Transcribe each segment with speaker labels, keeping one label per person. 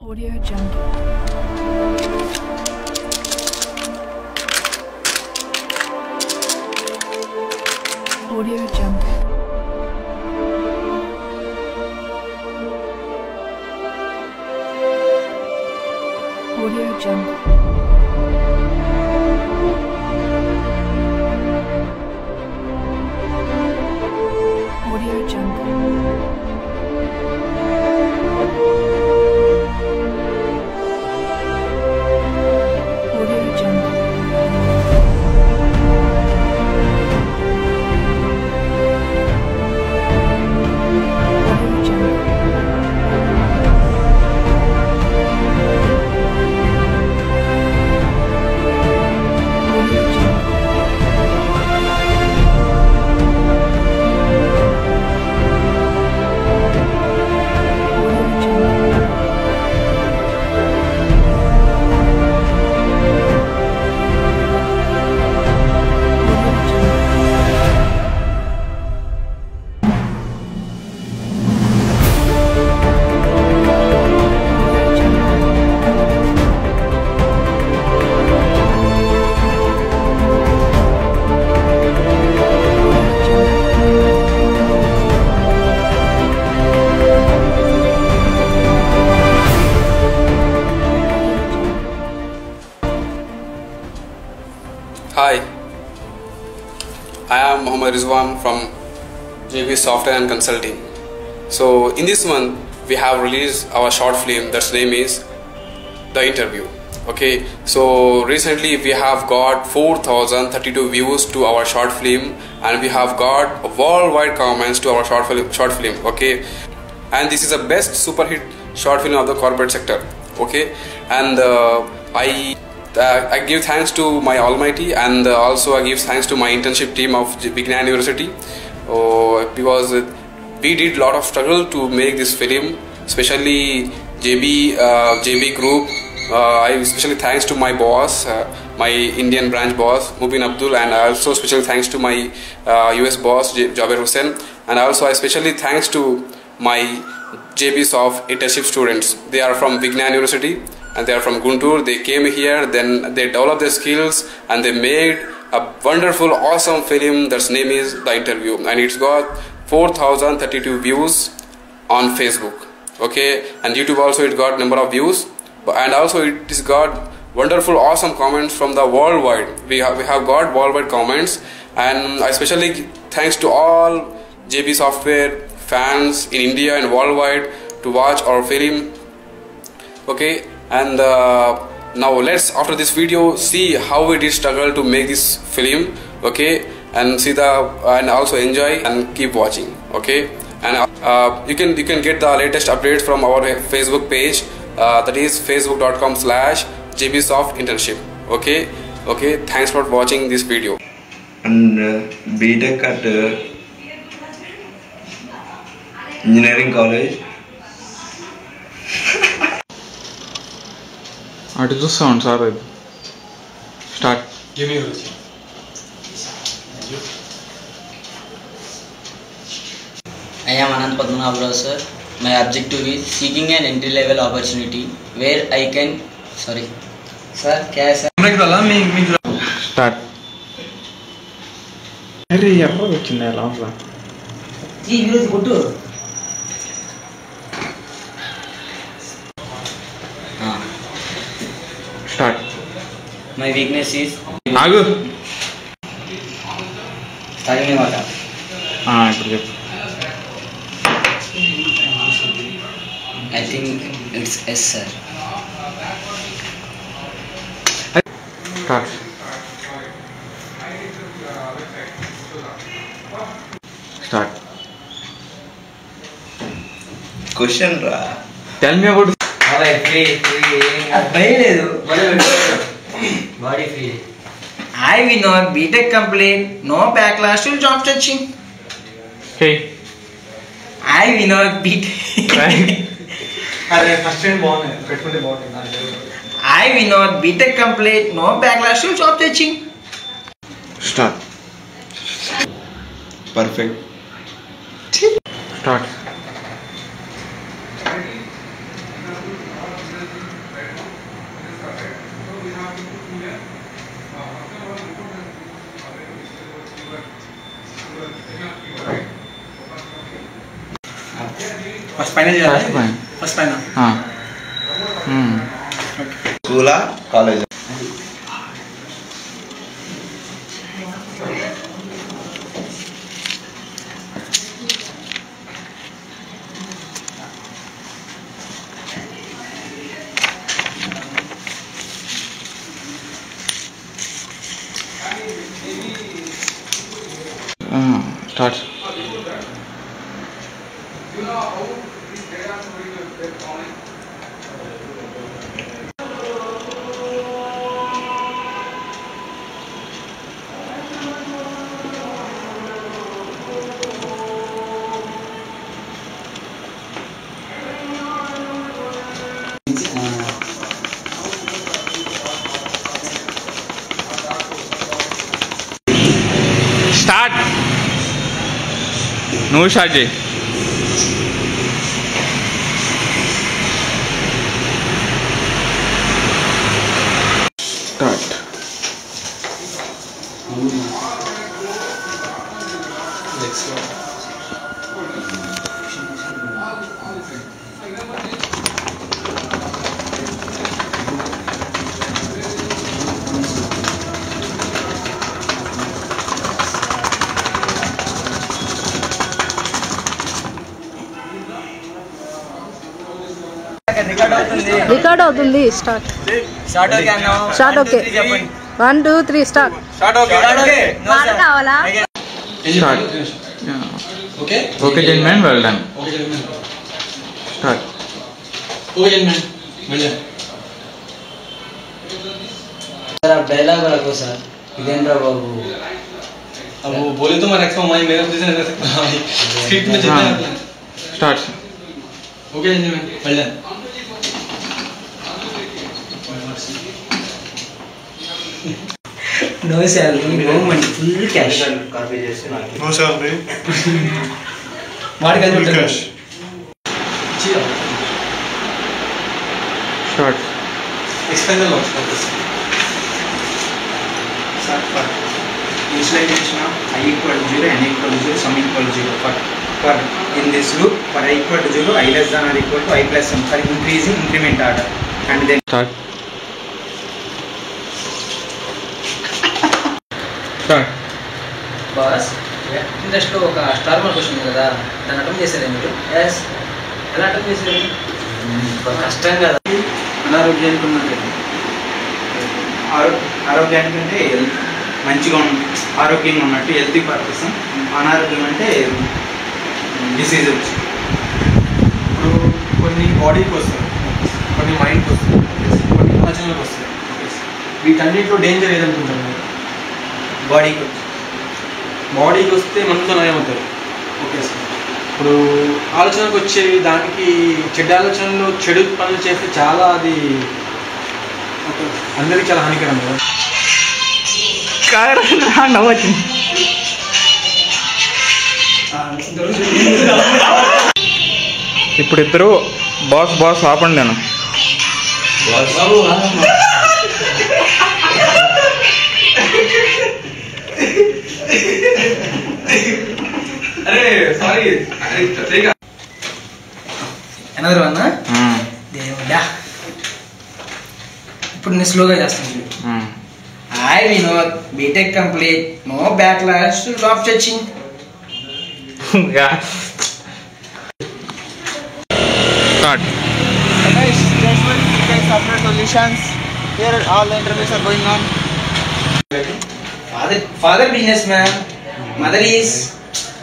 Speaker 1: Audio Jungle. Audio Jungle. Audio Jungle. Audio Jungle. Audio Jungle. Audio Jungle. Audio Jungle. Audio Jungle. Audio Jungle. Audio Jungle. Audio Jungle.
Speaker 2: Hi, I am Mohammad Rizwan from JB Software and Consulting. So in this month we have released our short film that's name is The Interview. Okay, so recently we have got 4032 views to our short film and we have got worldwide comments to our short film. Okay, and this is the best super hit short film of the corporate sector. Okay, and I give thanks to my Almighty, and also I give thanks to my internship team of Vignan University, because we did lot of struggle to make this film, especially JB Group. I especially thanks to my boss, my Indian branch boss Mubin Abdul, and also special thanks to my US boss Jaber Hussain, and also I especially thanks to my JB Soft internship students. They are from Vignan University and they are from Guntur. They came here, then they developed their skills and they made a wonderful, awesome film that's name is The Interview, and it's got 4032 views on Facebook. Okay, and YouTube also it got number of views, and also it is got wonderful, awesome comments from the worldwide. We have got worldwide comments, and I especially thanks to all JB Software fans in India and worldwide to watch our film. Okay, and now let's after this video see how we did struggle to make this film. Okay, and see and also enjoy and keep watching. Okay, and you can get the latest updates from our Facebook page, that is facebook.com/jbsoftinternship. Okay, thanks for watching this video.
Speaker 3: And BTech at engineering college.
Speaker 4: అటు చూస్తాను sir అది start.
Speaker 5: I am Anand Padmanabharav sir. My objective is seeking an entry level opportunity where I can sir क्या है sir?
Speaker 4: Start. అరే ఎర్ర వచ్చింది లాస్ట్లో.
Speaker 5: ఈ ఈరోజు కొట్టు.
Speaker 4: స్టార్ట్.
Speaker 5: My weakness is
Speaker 4: ఆగు.
Speaker 5: starting మాట.
Speaker 4: ఇప్పుడు చెప్పు.
Speaker 5: I think it's S sir.
Speaker 4: Start. Start.
Speaker 3: Question ra.
Speaker 4: Tell me about.
Speaker 5: Free లేదు body free. I Vinod BTech complete, no backlash to job searching.
Speaker 4: హే
Speaker 5: I Vinod BTech.
Speaker 6: అరే first time బాగుంది పెట్టుకుంటే బాగుంటుంది.
Speaker 5: I Vinod BTech complete, no backlash to job searching.
Speaker 4: Start.
Speaker 3: Perfect.
Speaker 4: Start.
Speaker 6: First final చేయాలి.
Speaker 4: First final.
Speaker 6: First final.
Speaker 3: స్కూలా college?
Speaker 4: Start. Start. నువ్వు start చేయి. Start.
Speaker 1: Record అవుతుంది. Start. Start. Okay. 1 2 3 start. Mark కావాలా?
Speaker 4: Start.
Speaker 6: Okay
Speaker 4: okay gentlemen, well done. Start.
Speaker 6: Okay gentlemen, well done.
Speaker 5: Sir आप dialogue रखो sir. इधर बाबू
Speaker 6: अब वो बोले तो मैं रखता हूँ, मैं मेरा पोजीशन रख सकता हूँ स्क्रिप्ट में जितना है.
Speaker 4: Start.
Speaker 6: Okay gentlemen, well done.
Speaker 5: no salary, no money, full cash.
Speaker 7: No salary,
Speaker 6: వాడికి
Speaker 7: full cash.
Speaker 4: Start.
Speaker 6: Expendable loss
Speaker 8: Utilization of I equal to 0, n equal to 0, sum equal to 0. For in this loop, for I equal to 0, I less than or equal to I plus m for increasing increment order. And then
Speaker 4: start. Start.
Speaker 9: Boss ఇంట్రెస్ట్లో ఒక star mark వచ్చింది కదా, దాన్ని attempt చేశారా మీరు? Yes. ఎలా attempt చేశారు? కష్టం కదా.
Speaker 8: అనారోగ్యానికి ఉన్నట్టు ఆరోగ్యానికి అంటే మంచిగా ఆరోగ్యంగా ఉన్నట్టు హెల్తీ పర్పస్. అనారోగ్యం అంటే డిసీజ్ వచ్చి.
Speaker 6: ఇప్పుడు కొన్ని బాడీకి వస్తాయి, కొన్ని మైండ్కి వస్తాయి, కొన్ని ఆలోచనలకు వస్తాయి. వీటన్నిటిలో డేంజర్ ఏదనుకుంటారు మీరు?
Speaker 8: బాడీకి వచ్చి.
Speaker 6: బాడీకి వస్తే మనతో నయమవుతారు. Okay sir. ఇప్పుడు ఆలోచనకు వచ్చేవి, దానికి చెడ్డ ఆలోచనలు, చెడు పనులు చేస్తే చాలా అది అందరికీ చాలా హానికరం కదా.
Speaker 4: నవ్వొచ్చింది. ఇప్పుడు ఇద్దరు బాస్ బాస్ ఆపండి. నేను
Speaker 8: అరే సారీ
Speaker 9: అనదర్ వన్. దేవుడా, ఇప్పుడు నేను స్లోగా చేస్తాను. I Vinod, B Tech complete, no backlash, drop touching.
Speaker 4: Start.
Speaker 8: Here all the interviews are going on.
Speaker 9: Father businessman, mother is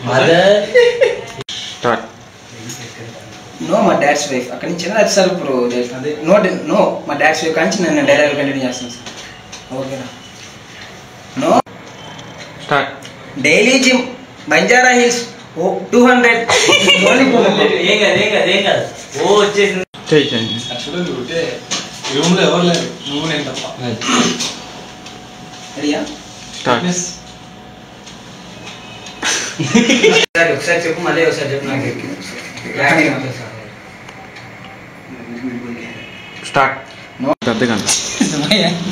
Speaker 9: mother.
Speaker 4: Start.
Speaker 9: No, my dad's wife. అక్కడి నుంచి అది సార్ ఇప్పుడు నో మా డాడ్స్ వైఫ్ కానీ నేను డైలాగ్ కంటిన్యూ చేస్తాను sir. ఓకేనా? No.
Speaker 4: Start.
Speaker 9: Daily gym, Banjara Hills, 200. ఓ వచ్చేసింది.
Speaker 4: చేయండి.
Speaker 6: యాక్చువల్గా ఉంటే రూమ్లో ఎవరు లేరు, నువ్వు నేను తప్ప.
Speaker 9: రెడీయా?
Speaker 4: స్టార్ట్.
Speaker 9: ఒకసారి చెప్పు, మళ్ళీ ఒకసారి చెప్పు. నాకు
Speaker 4: స్టార్ట్. పెద్దగా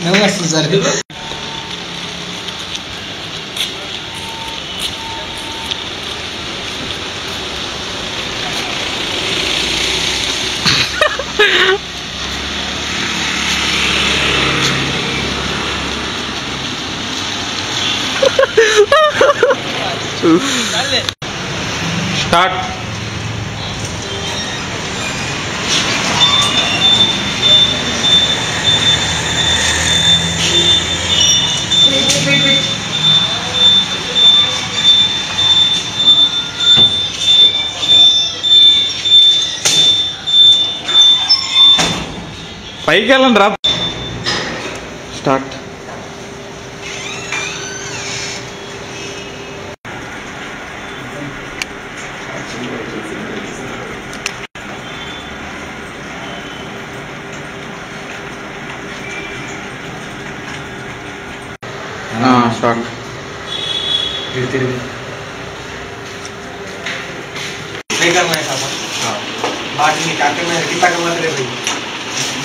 Speaker 9: నువ్వు వస్తుంది సార్.
Speaker 4: స్టార్ట్. పైకి వెళ్ళండి రా. స్టార్ట్. స్టార్ట్.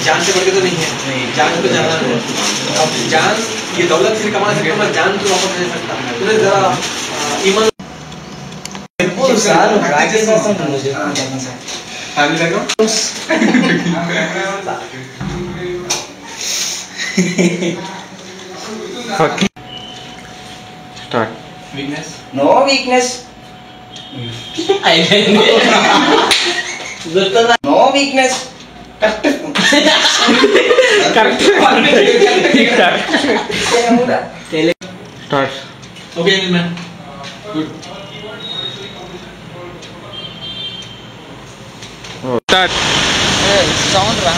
Speaker 6: जान से बढ़ के तो नहीं है, जान तो जाना है. अब जान ये दौलत से कमा सकता है, जान तो वापस नहीं सकता. तूने जरा ईमान family background
Speaker 4: start.
Speaker 6: Weakness
Speaker 9: no weakness. No weakness.
Speaker 4: Start.
Speaker 6: Okay man good.
Speaker 4: Start.
Speaker 10: Sound రా.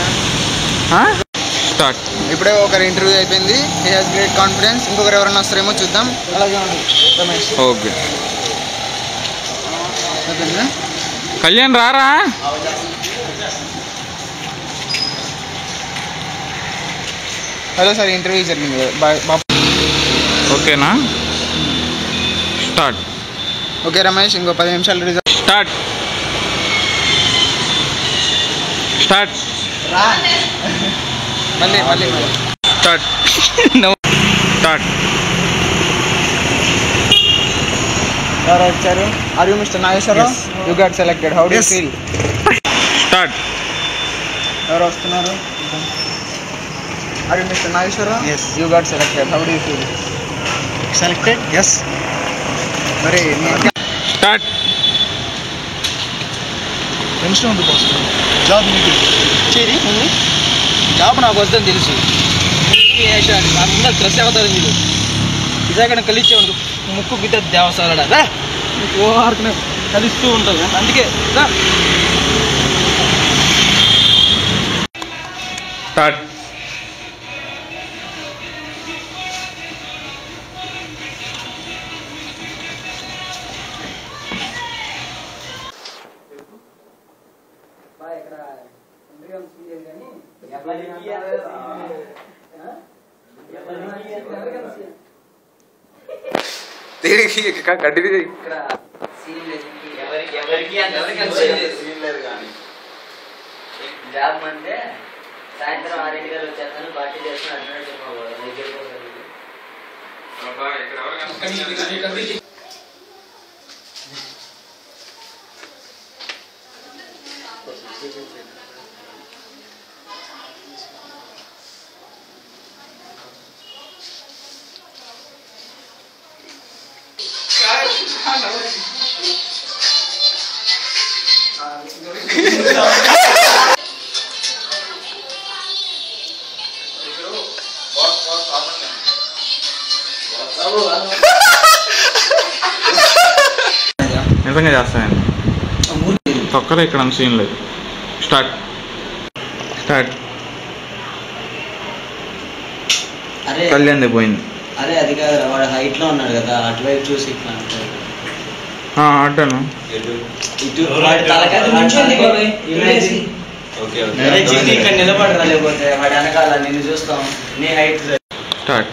Speaker 4: స్టార్ట్.
Speaker 10: ఇప్పుడే ఒకరి ఇంటర్వ్యూ అయిపోయింది. He has great confidence. ఇంకొకరు ఎవరైనా వస్తారేమో చూద్దాం. అలాగే ఉంది రమేష్.
Speaker 4: ఓకే. కళ్యాణ్ రారా.
Speaker 10: హలో సార్, ఇంటర్వ్యూ జరిగింది.
Speaker 4: ఓకేనా. స్టార్ట్.
Speaker 10: ఓకే రమేష్, ఇంకో 10 నిమిషాలు రిజల్ట్.
Speaker 4: స్టార్ట్. స్టార్ట్.
Speaker 10: మళ్ళీ
Speaker 4: స్టార్ట్. స్టార్ట్.
Speaker 10: ఎవరు వచ్చారు? Are you mister Nageswara Rao? You got selected. How do you feel?
Speaker 4: Start.
Speaker 10: ఎవరు వస్తున్నారు? Are you mister Nageswara Rao? You got selected. How do you feel?
Speaker 9: Selected. Yes.
Speaker 10: మరి
Speaker 4: స్టార్ట్.
Speaker 9: టెన్షన్ ఉంది boss. Job మీకు చేరి job నాకు వస్తుందని తెలుసు. అందరు డ్రెస్ అవుతారు మీరు. ఇదాక కలిసేవాడు ముక్కు గిట్ట దేవసాలడా ఓహార్కు కలిస్తూ ఉంటావు. అందుకే
Speaker 4: స్టార్ట్.
Speaker 5: జాబ్ అంటే సాయంత్రం 6 గంటలకు వచ్చేస్తాను, పార్టీ చేస్తాను అన్నట్టు.
Speaker 4: నిజంగా చేస్తానండి. తొక్కలో ఇక్కడ సీన్ లేదు. స్టార్ట్. స్టార్ట్. కళ్యాణ్ పోయింది.
Speaker 5: అరే అది కాదు, వాడు హైట్ లో ఉన్నాడు కదా, అటువైపు చూసి ఇట్లా
Speaker 4: అంటాను.
Speaker 5: ఇక్కడ నిలబడరా, లేకపోతే వాడి వెనకాల నిన్ను చూస్తాం నీ height.
Speaker 4: Start.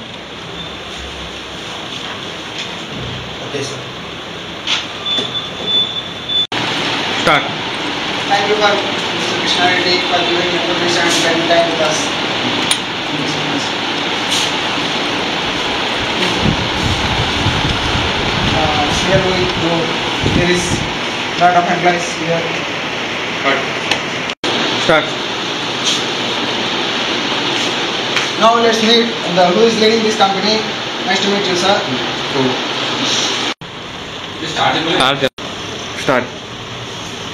Speaker 4: Start.
Speaker 10: Thank you for mister Krishna Reddy for giving information and spending time with us. Here we go. There is lot of employees here.
Speaker 4: Start.
Speaker 10: Now let's meet who is leading this company. Nice to meet you, sir.
Speaker 4: Cool. Start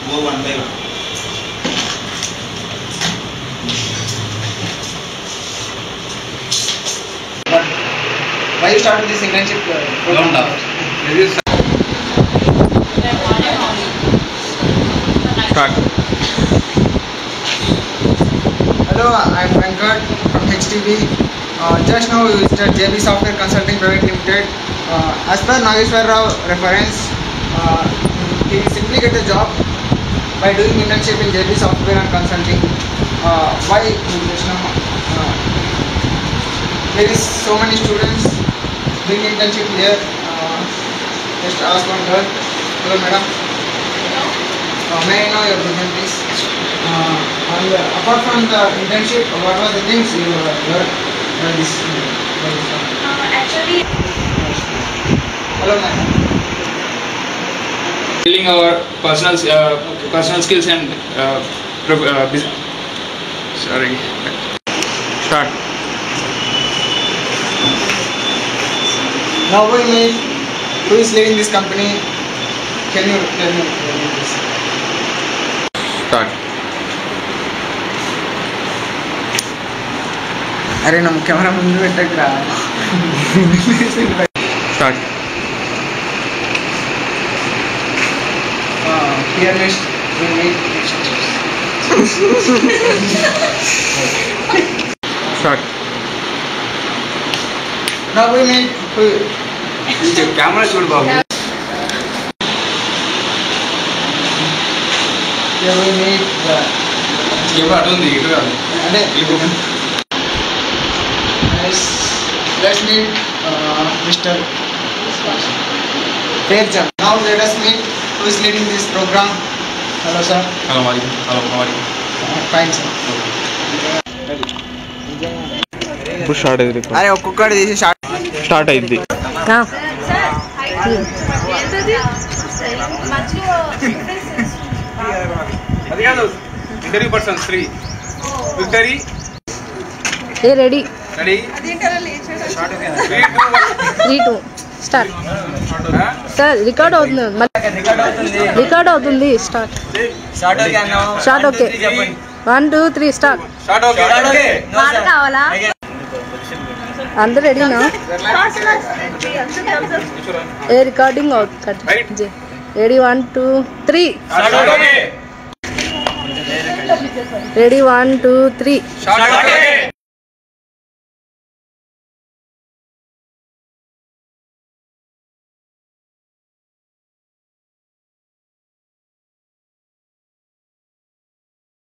Speaker 3: Go one by one.
Speaker 10: Why you started this internship program?
Speaker 4: Start
Speaker 10: Hello, I'm Venkat from HTV. Just now we visited JB Software Consulting Private Limited. As per Nageshwar Rao reference, he will simply get a job by doing internship in JB Software and Consulting. Why? There is so many students doing internship here. Just ask one girl. Hello, madam. May I know your opinion, please? And apart from the internship, what were the things you learned by this?
Speaker 11: Actually,
Speaker 10: Hello, ma'am.
Speaker 8: Building our personal skills and sorry.
Speaker 4: Start
Speaker 10: Now we meet who is leading this company. Can you tell me this?
Speaker 4: Start
Speaker 10: అరే నా camera ముందు పెట్టకురా.
Speaker 4: Start
Speaker 10: Here next we meet.
Speaker 4: Start
Speaker 10: Now we meet who?
Speaker 8: Camera చూడు బాబు.
Speaker 10: Here we meet the.
Speaker 8: Camera అటు ఉంది, ఇటు కాదు.
Speaker 10: అంటే let's meet Mr. Fairjan. Now let us meet who is leading this program. Hello sir.
Speaker 8: Hello మరి
Speaker 10: Fine sir.
Speaker 4: ఇప్పుడు start అయింది
Speaker 10: అరే ఒక్కొక్కటి తీసి
Speaker 4: స్టార్ట్ అయింది
Speaker 8: అది కాదు, ఇంటర్వ్యూ పర్సన్ 3 విక్టరీ
Speaker 1: ఏ ready
Speaker 8: ready
Speaker 1: 3-2 start sir record అవుతుంది రికార్డ్ అవుతుంది స్టార్ట్ స్టార్ట్ ఓకే 1 2 3 స్టార్ట్ కావాలా అందరు రెడీనా ఏ రికార్డింగ్ అవుతుంది రెడీ 1 2 3 రెడీ 1 2 3